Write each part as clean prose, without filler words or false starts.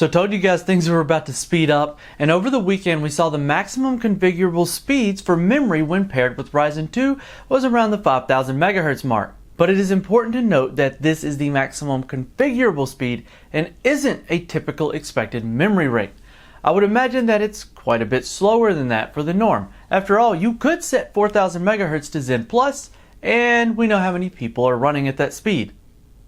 So I told you guys things were about to speed up, and over the weekend we saw the maximum configurable speeds for memory when paired with Ryzen 2 was around the 5000 MHz mark. But it is important to note that this is the maximum configurable speed and isn't a typical expected memory rate. I would imagine that it's quite a bit slower than that for the norm. After all, you could set 4000 MHz to Zen Plus, and we know how many people are running at that speed.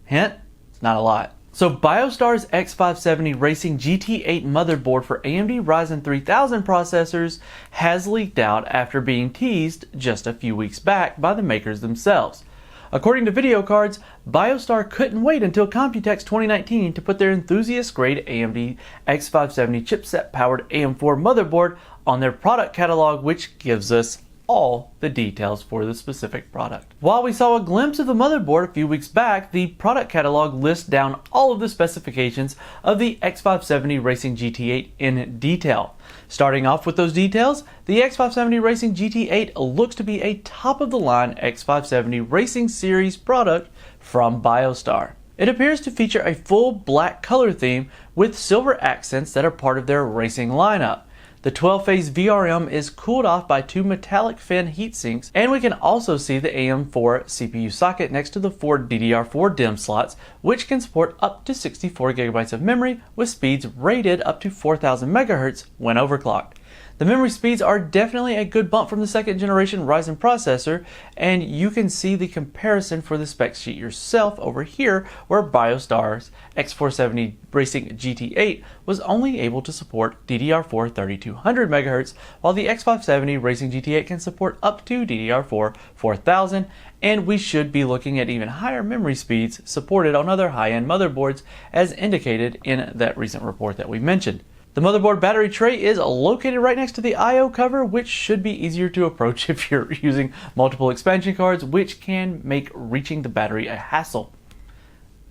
Hint, it's not a lot. So BIOSTAR's X570 Racing GT8 motherboard for AMD Ryzen 3000 processors has leaked out after being teased just a few weeks back by the makers themselves. According to video cards, BIOSTAR couldn't wait until Computex 2019 to put their enthusiast-grade AMD X570 chipset-powered AM4 motherboard on their product catalog, which gives us all the details for the specific product. While we saw a glimpse of the motherboard a few weeks back, the product catalog lists down all of the specifications of the X570 Racing GT8 in detail. Starting off with those details, the X570 Racing GT8 looks to be a top-of-the-line X570 Racing Series product from BIOSTAR. It appears to feature a full black color theme with silver accents that are part of their racing lineup. The 12-phase VRM is cooled off by two metallic fin heatsinks, and we can also see the AM4 CPU socket next to the four DDR4 DIMM slots, which can support up to 64 GB of memory with speeds rated up to 4000 MHz when overclocked. The memory speeds are definitely a good bump from the second generation Ryzen processor, and you can see the comparison for the spec sheet yourself over here, where BIOSTAR's X470 Racing GT8 was only able to support DDR4 3200 MHz, while the X570 Racing GT8 can support up to DDR4 4000, and we should be looking at even higher memory speeds supported on other high-end motherboards, as indicated in that recent report that we mentioned. The motherboard battery tray is located right next to the I/O cover, which should be easier to approach if you're using multiple expansion cards, which can make reaching the battery a hassle.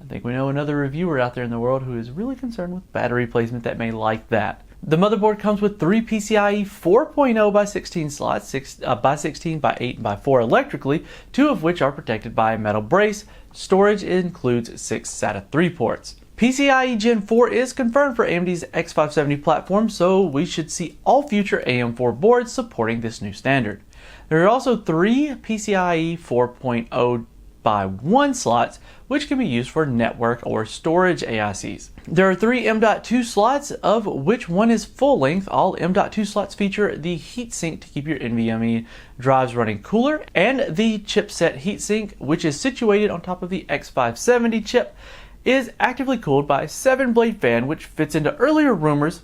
I think we know another reviewer out there in the world who is really concerned with battery placement that may like that. The motherboard comes with three PCIe 4.0 by 16 slots, 6 by 16 by 8 and by 4 electrically, two of which are protected by a metal brace. Storage includes 6 SATA 3 ports. PCIe Gen 4 is confirmed for AMD's X570 platform, so we should see all future AM4 boards supporting this new standard. There are also three PCIe 4.0 by 1 slots, which can be used for network or storage AICs. There are three M.2 slots, of which one is full length. All M.2 slots feature the heatsink to keep your NVMe drives running cooler, and the chipset heatsink, which is situated on top of the X570 chip, is actively cooled by a 7-blade fan, which fits into earlier rumors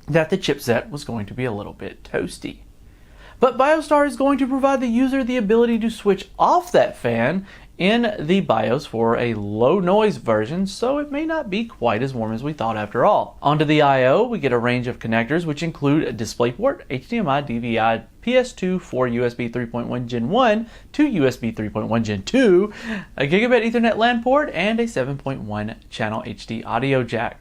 that the chipset was going to be a little bit toasty. But BIOSTAR is going to provide the user the ability to switch off that fan in the BIOS for a low noise version, so it may not be quite as warm as we thought after all. Onto the I/O, we get a range of connectors which include a DisplayPort, HDMI, DVI, PS2, 4 USB 3.1 Gen 1, 2 USB 3.1 Gen 2, a Gigabit Ethernet LAN port, and a 7.1 channel HD audio jack.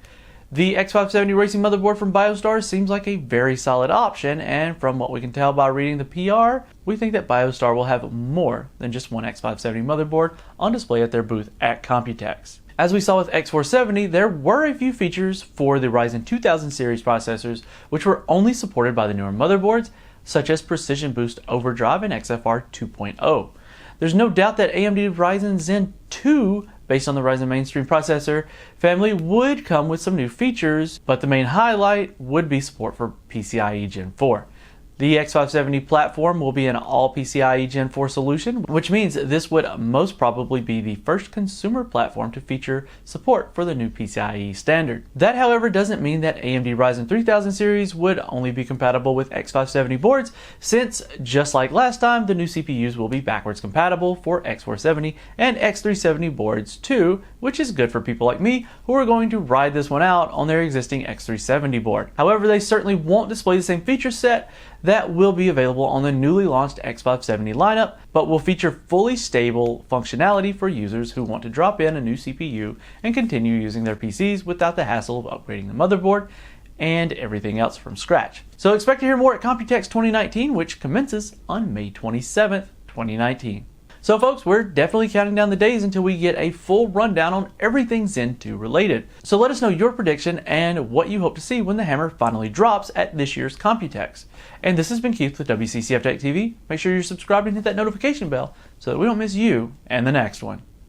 The X570 Racing motherboard from BIOSTAR seems like a very solid option, and from what we can tell by reading the PR, we think that BIOSTAR will have more than just one X570 motherboard on display at their booth at Computex. As we saw with X470, there were a few features for the Ryzen 2000 series processors which were only supported by the newer motherboards, such as Precision Boost Overdrive and XFR 2.0. There's no doubt that AMD Ryzen Zen 2, based on the Ryzen mainstream processor family, would come with some new features, but the main highlight would be support for PCIe Gen 4. The X570 platform will be an all PCIe Gen 4 solution, which means this would most probably be the first consumer platform to feature support for the new PCIe standard. That, however, doesn't mean that AMD Ryzen 3000 series would only be compatible with X570 boards, since just like last time, the new CPUs will be backwards compatible for X470 and X370 boards too, which is good for people like me who are going to ride this one out on their existing X370 board. However, they certainly won't display the same feature set that will be available on the newly launched X570 lineup, but will feature fully stable functionality for users who want to drop in a new CPU and continue using their PCs without the hassle of upgrading the motherboard and everything else from scratch. So expect to hear more at Computex 2019, which commences on May 27th, 2019. So folks, we're definitely counting down the days until we get a full rundown on everything Zen 2 related. So let us know your prediction and what you hope to see when the hammer finally drops at this year's Computex. And this has been Keith with WCCF Tech TV. Make sure you're subscribed and hit that notification bell so that we don't miss you and the next one.